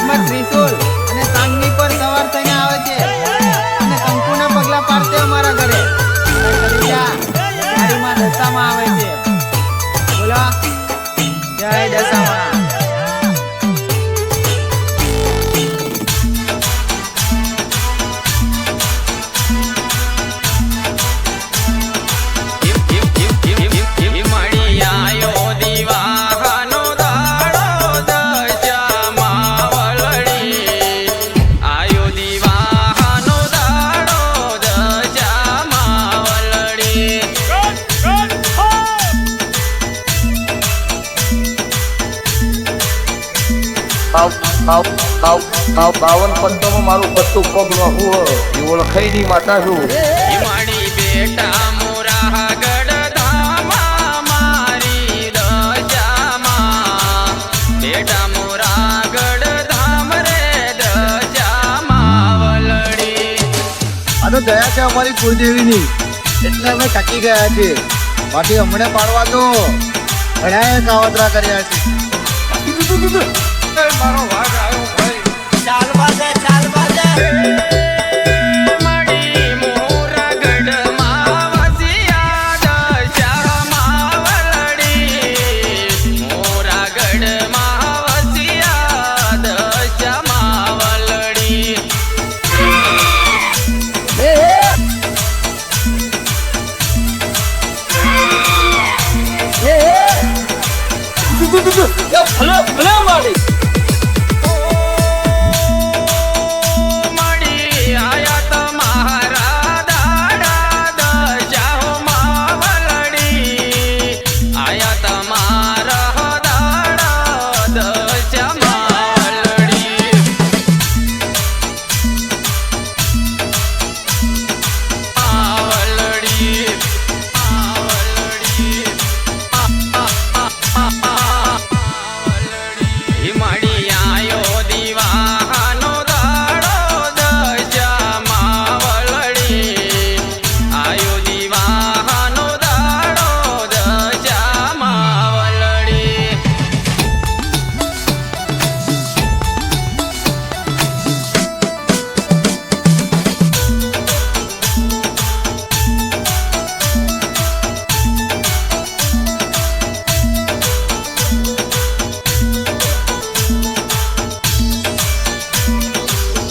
હાથમાં ત્રિશુલ અને સાંગની પર સવાર થઈને આવે છે અને કંકુના પગલા પાડતે અમારા ઘરે ગાડીમાં દશામાં આવે છે. બોલો જય દશામાં. બાવન પંતોમાં મારું પત્તું પગમાં હું એવો લખાઈ માતા છું. મારી બેટા મોરા ગઢધામા મારી દશામાં બેટા મોરા ગઢધામ રે દશામાં વલડી. આ તો દયા છે અમારી કુળદેવીની એટલે અમે થાકી ગયા છે. બાકી હમણે પાડવા તો ઘણા કાવતરા કર્યા છે. મારો ભાગ આવ્યો ભાઈ. ચાલ બાજે ચાલ બાજે.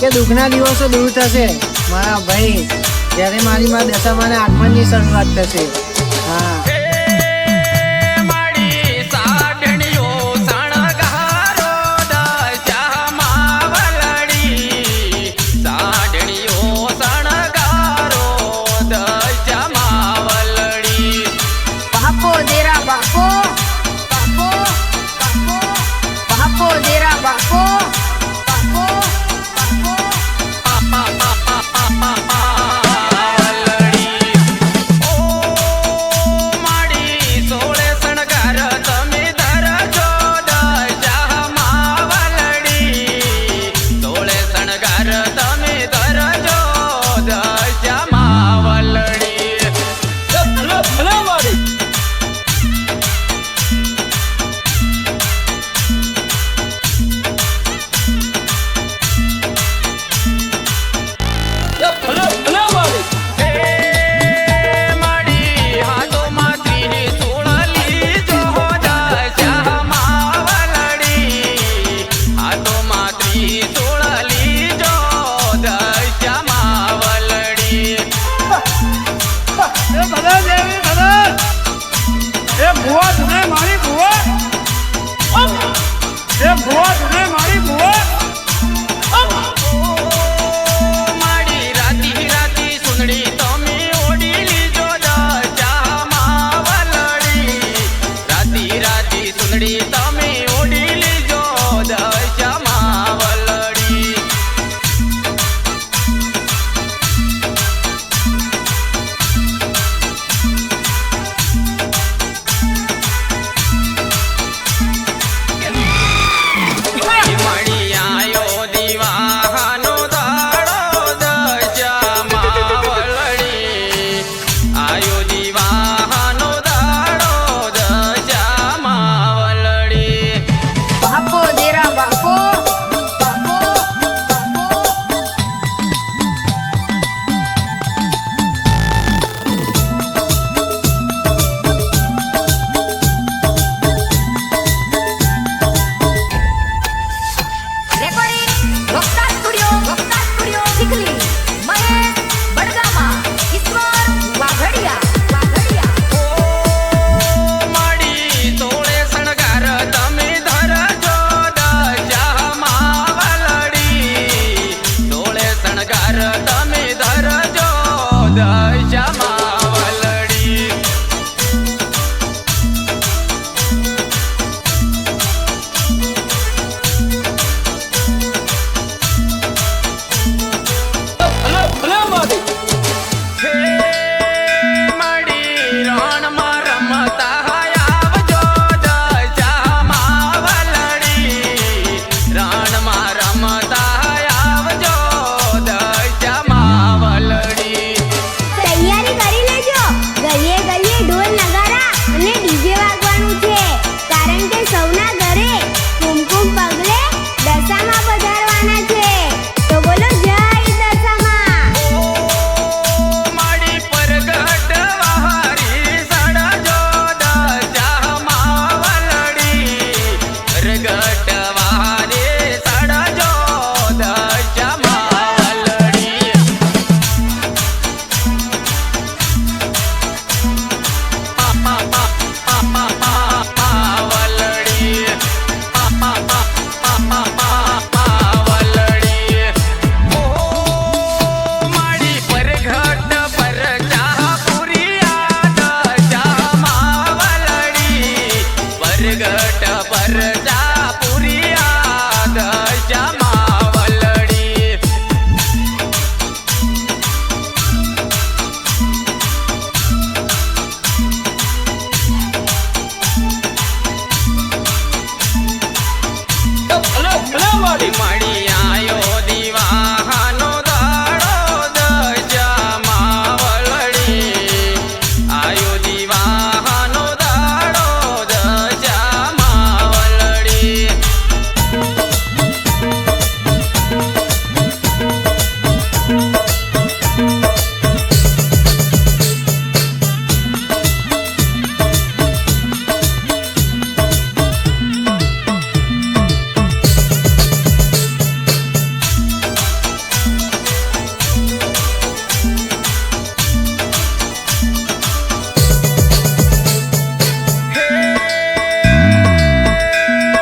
કે દુઃખના દિવસો દૂર થશે મારા ભાઈ જ્યારે મારી માં દશામાના આગમનની શરૂઆત થશે. હા આયો દીવાનો દાડો દશામાં વલડી. પરજાપુરિયા દશામાં વલડી મળી આયો દીવાનો દાડો દશામાં વલડી આયો દીવાનો દાડો દશામાં વલડી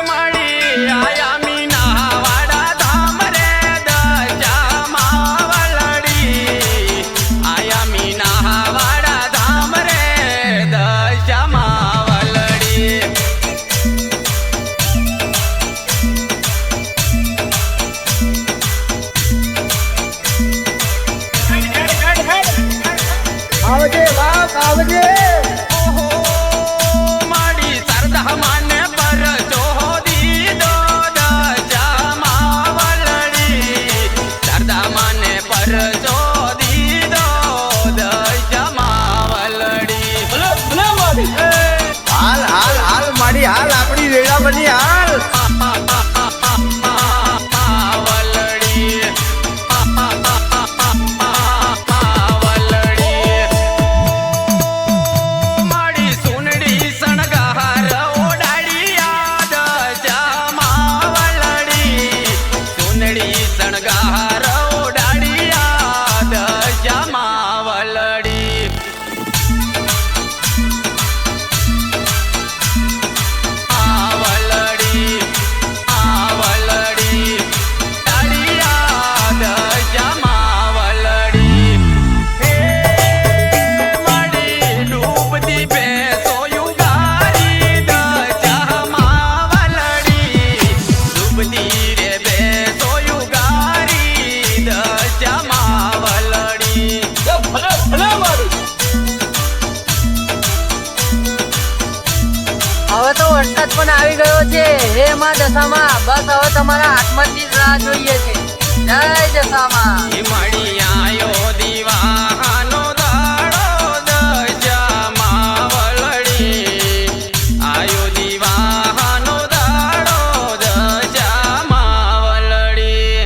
મળી આયા મીનાવાડા ધામ રે દશામાં વલડી આયા મીનાવાડા ધામ રે દશામાં વલડી આવજે બાપ આવજે. ઓહો માડી સરદા માને પર દીધો દશામાં વલડી સરદા માને પર દીધો દશામાં વલડી હાલ હાલ હાલ મારી હાલ આપણી વેળા બની હાલ માડી સુનડી સણગાર ઓડાડિયા દશામાં વલડી સુનડી સણગાર ઓડાડિયા દશામાં વલડી વલડી ડાડિયા દશામાં વલડી હે મળી ડૂબતી ભેંસો યુગારી દશામાં વલડી ડૂબતી રે ભેંસો યુગારી દશામાં વલડી હવે તો વરસાદ પણ આવી ગયો છે. હે માં દશામાં, બસ હવે તમારા આગમનની જ રાહ જોઈએ છે. જય દશામાં. મળી આયો દીવાનો દાડો દશામાં વલડી આયો દીવાનો દાડો દશામાં વલડી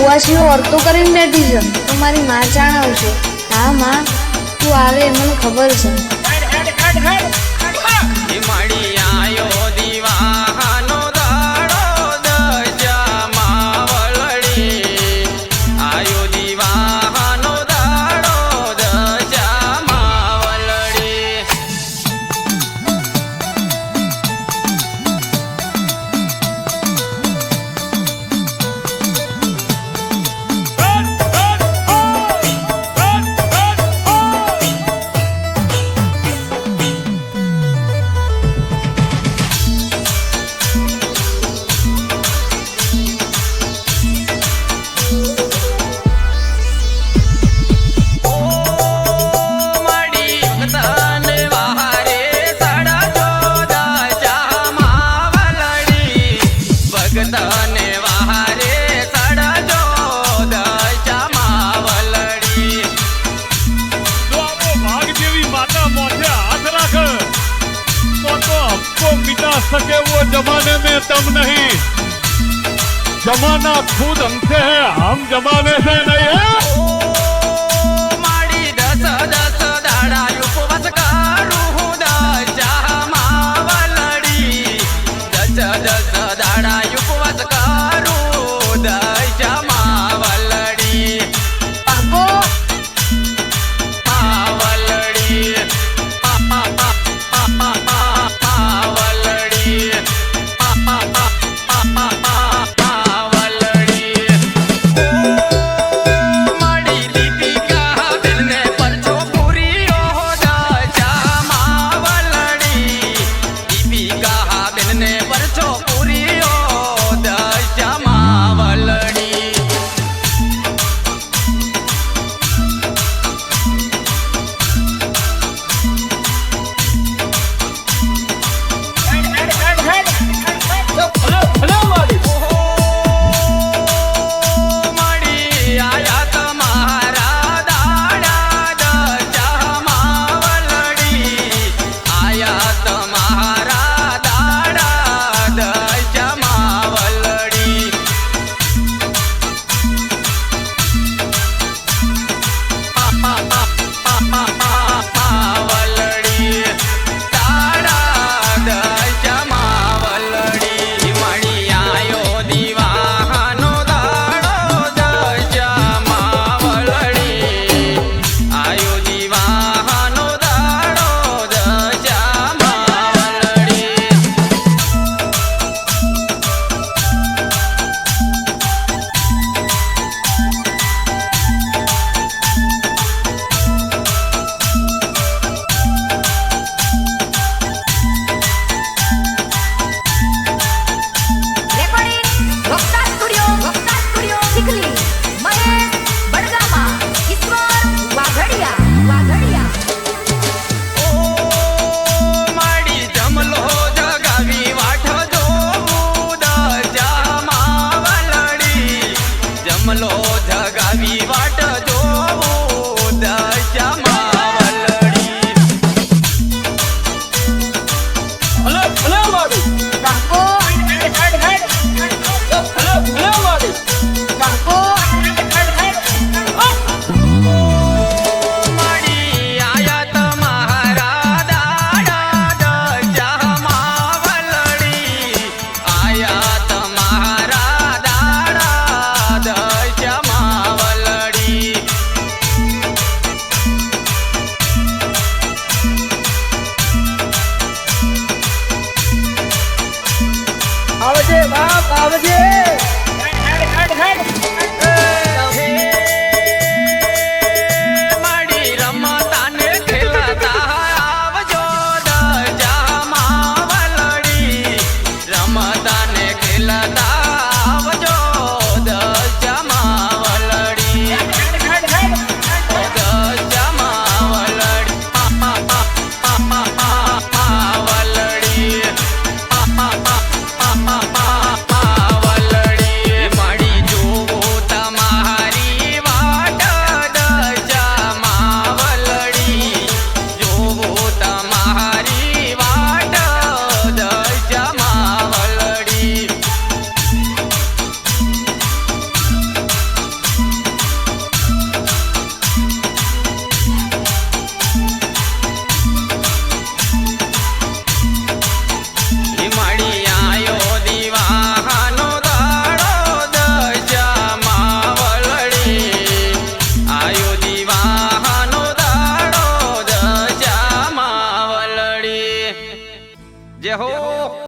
ઉવાસીઓ વર્તો કરીને બેઠી છે તો મારી માં ચાણ આવશે. હા માં, તું આવે મને ખબર છે. એ મળી આયો દીવાનો દાડો દશામાં વલડી આયો દીવાનો દાડો દશામાં વલડી ભગતને વહારે સડજો દશામાં વલડી જો આવો ભાગ જેવી માતા મોઢે હાથ રાખ તો हमको मिटा सके वो जमाने में तब नहीं, जमाना खुद हमसे है, हम जमाने से नहीं है.